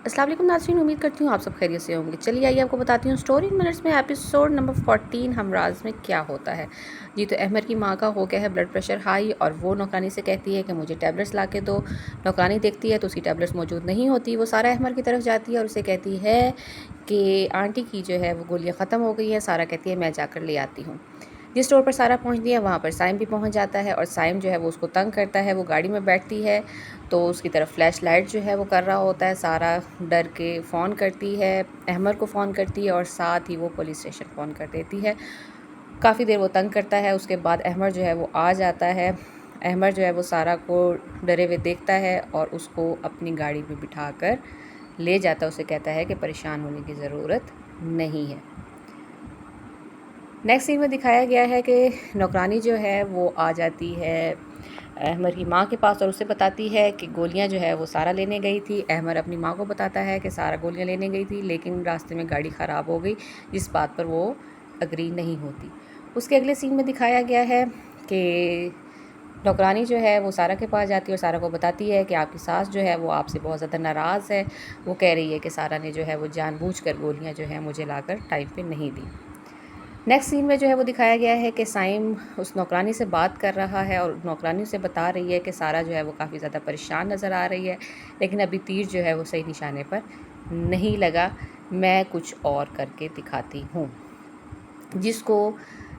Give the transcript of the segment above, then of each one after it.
अस्सलाम वालेकुम नाज़रीन, उम्मीद करती हूँ आप सब खैरियत से होंगे। चलिए आइए आपको बताती हूँ स्टोरी इन मिनट्स में एपिसोड नंबर 14 हमराज में क्या होता है। जी तो अहमद की माँ का हो गया है ब्लड प्रेशर हाई और वो नौकरानी से कहती है कि मुझे टैबलेट्स ला के दो। नौकरानी देखती है तो उसकी टैबलेट्स मौजूद नहीं होती। वो सारा अहमद की तरफ जाती है और उसे कहती है कि आंटी की जो है वो गोलियाँ ख़त्म हो गई हैं। सारा कहती है मैं जाकर ले आती हूँ। जिस स्टोर पर सारा पहुंचती है वहाँ पर साइम भी पहुंच जाता है और साइम जो है वो उसको तंग करता है। वो गाड़ी में बैठती है तो उसकी तरफ फ्लैश लाइट जो है वो कर रहा होता है। सारा डर के फ़ोन करती है, अहमद को फ़ोन करती है और साथ ही वो पुलिस स्टेशन फ़ोन कर देती है। काफ़ी देर वो तंग करता है। उसके बाद अहमद जो है वो आ जाता है। अहमद जो है वो सारा को डरे हुए देखता है और उसको अपनी गाड़ी में बिठा कर ले जाता है। उसे कहता है कि परेशान होने की ज़रूरत नहीं है। नेक्स्ट सीन में दिखाया गया है कि नौकरानी जो है वो आ जाती है अहमद की माँ के पास और उसे बताती है कि गोलियां जो है वो सारा लेने गई थी। अहमद अपनी माँ को बताता है कि सारा गोलियां लेने गई थी लेकिन रास्ते में गाड़ी ख़राब हो गई, जिस बात पर वो अग्री नहीं होती। उसके अगले सीन में दिखाया गया है कि नौकरानी जो है वो सारा के पास जाती है और सारा को बताती है कि आपकी सास जो है वो आपसे बहुत ज़्यादा नाराज़ है। वो कह रही है कि सारा ने जो है वो जानबूझकर गोलियाँ जो है मुझे लाकर टाइम पे नहीं दी। नेक्स्ट सीन में जो है वो दिखाया गया है कि साइम उस नौकरानी से बात कर रहा है और नौकरानी से बता रही है कि सारा जो है वो काफ़ी ज़्यादा परेशान नज़र आ रही है लेकिन अभी तीर जो है वो सही निशाने पर नहीं लगा। मैं कुछ और करके दिखाती हूँ। जिसको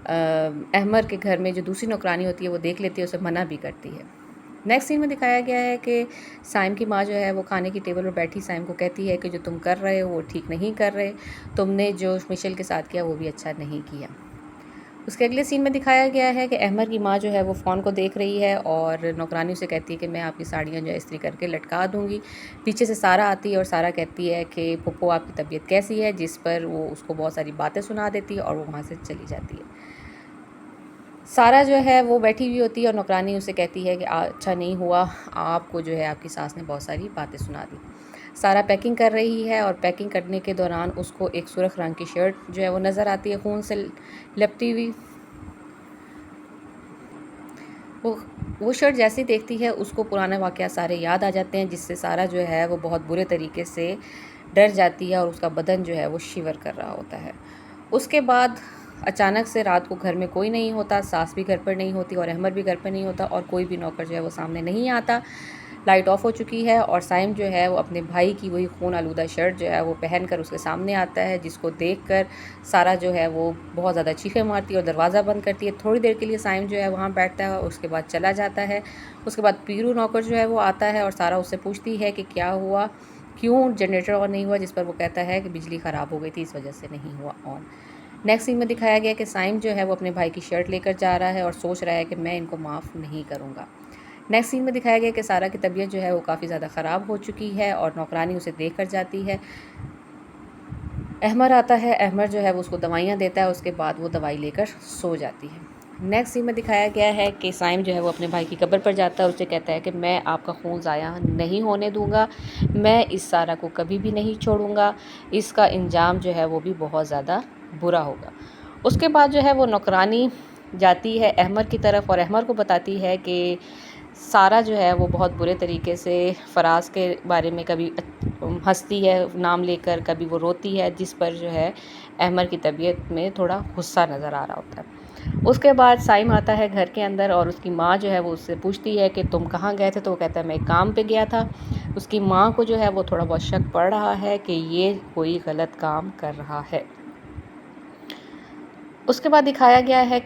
अहमद के घर में जो दूसरी नौकरानी होती है वो देख लेती है, उसे मना भी करती है। नेक्स्ट सीन में दिखाया गया है कि साइम की माँ जो है वो खाने की टेबल पर बैठी साइम को कहती है कि जो तुम कर रहे हो वो ठीक नहीं कर रहे, तुमने जो मिशेल के साथ किया वो भी अच्छा नहीं किया। उसके अगले सीन में दिखाया गया है कि अहमद की माँ जो है वो फ़ोन को देख रही है और नौकरानी से कहती है कि मैं आपकी साड़ियाँ जो है इस्त्री करके लटका दूँगी। पीछे से सारा आती है और सारा कहती है कि पप्पू आपकी तबीयत कैसी है, जिस पर वो उसको बहुत सारी बातें सुना देती है और वो वहाँ से चली जाती है। सारा जो है वो बैठी हुई होती है और नौकरानी उसे कहती है कि अच्छा नहीं हुआ, आपको जो है आपकी सास ने बहुत सारी बातें सुना दी। सारा पैकिंग कर रही है और पैकिंग करने के दौरान उसको एक सुर्ख रंग की शर्ट जो है वो नज़र आती है खून से लपटी हुई। वो शर्ट जैसे ही देखती है उसको पुराने वाक़या सारे याद आ जाते हैं, जिससे सारा जो है वो बहुत बुरे तरीके से डर जाती है और उसका बदन जो है वो शिवर कर रहा होता है। उसके बाद अचानक से रात को घर में कोई नहीं होता, सास भी घर पर नहीं होती और अहमद भी घर पर नहीं होता और कोई भी नौकर जो है वो सामने नहीं आता। लाइट ऑफ हो चुकी है और साइम जो है वो अपने भाई की वही खून आलूदा शर्ट जो है वो पहनकर उसके सामने आता है, जिसको देखकर सारा जो है वो बहुत ज़्यादा चीखें मारती है और दरवाज़ा बंद करती है। थोड़ी देर के लिए साइम जो है वहाँ बैठता है और उसके बाद चला जाता है। उसके बाद पीरू नौकर जो है वो आता है और सारा उससे पूछती है कि क्या हुआ, क्यों जनरेटर ऑन नहीं हुआ, जिस पर वो कहता है कि बिजली ख़राब हो गई थी इस वजह से नहीं हुआ ऑन। नेक्स्ट सीन में दिखाया गया कि साइम जो है वो अपने भाई की शर्ट लेकर जा रहा है और सोच रहा है कि मैं इनको माफ़ नहीं करूँगा। नेक्स्ट सीन में दिखाया गया कि सारा की तबीयत जो है वो काफ़ी ज़्यादा ख़राब हो चुकी है और नौकरानी उसे देख कर जाती है। अहमद आता है, अहमद जो है वो उसको दवाइयाँ देता है, उसके बाद वो दवाई लेकर सो जाती है। नेक्स्ट सीन में दिखाया गया है कि साइम जो है वो अपने भाई की कब्र पर जाता है और उसे कहता है कि मैं आपका खून ज़ाया नहीं होने दूँगा, मैं इस सारा को कभी भी नहीं छोड़ूँगा, इसका इंजाम जो है वो भी बहुत ज़्यादा बुरा होगा। उसके बाद जो है वो नौकरानी जाती है अहमद की तरफ और अहमद को बताती है कि सारा जो है वो बहुत बुरे तरीके से फराज के बारे में कभी हंसती है नाम लेकर, कभी वो रोती है, जिस पर जो है अहमद की तबीयत में थोड़ा गुस्सा नज़र आ रहा होता है। उसके बाद साइम आता है घर के अंदर और उसकी माँ जो है वो उससे पूछती है कि तुम कहाँ गए थे, तो वो कहता है मैं काम पे गया था। उसकी माँ को जो है वो थोड़ा बहुत शक पड़ रहा है कि ये कोई गलत काम कर रहा है। उसके बाद दिखाया गया है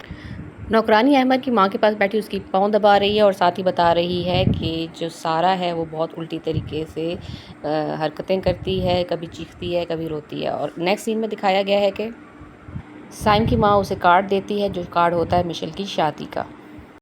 नौकरानी अहमद की माँ के पास बैठी उसकी पाँव दबा रही है और साथ ही बता रही है कि जो सारा है वो बहुत उल्टी तरीके से हरकतें करती है, कभी चीखती है, कभी रोती है। और नेक्स्ट सीन में दिखाया गया है कि साइम की माँ उसे कार्ड देती है, जो कार्ड होता है मिशेल की शादी का।